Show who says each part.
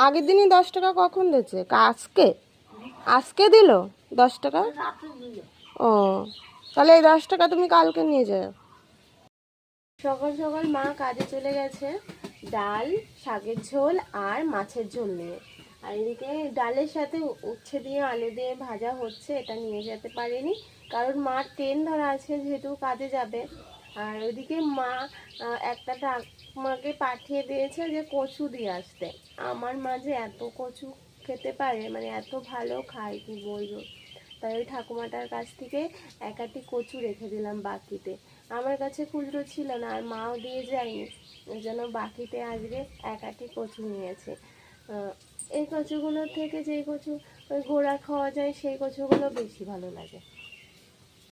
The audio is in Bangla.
Speaker 1: আগের দিনই 10 টাকা কখন দিয়েছে? আজকে আজকে দিল 10 টাকা? ও, তাহলে এই 10 টাকা তুমি কালকে নিয়ে যাও। সকাল সকাল মা কাজে চলে গেছে ডাল, শাকের ঝোল আর মাছের ঝোল নিয়ে। আর এদিকে ডালের সাথে উচ্ছে দিয়ে আলু দিয়ে ভাজা হচ্ছে, এটা নিয়ে যেতে পারেনি কারণ মার ট্রেন ধরা আছে যেহেতু কাজে যাবে। আর ওইদিকে মা একটা ঠাকুমাকে পাঠিয়ে দিয়েছে যে কচু দিয়ে আসতে। আমার মা যে এত কচু খেতে পারে, মানে এত ভালো খায় কি বলবো। তাই ওই ঠাকুমাটার কাছ থেকে এক আটি কচু রেখে দিলাম বাকিতে। আমার কাছে খুচরো ছিল না আর মাও দিয়ে যায়নি, ওই জন্য বাকিতে আজকে এক আটি কচু নিয়েছে। এই কচুগুলোর থেকে যেই কচু ওই গোড়া খাওয়া যায় সেই কচুগুলো বেশি ভালো লাগে।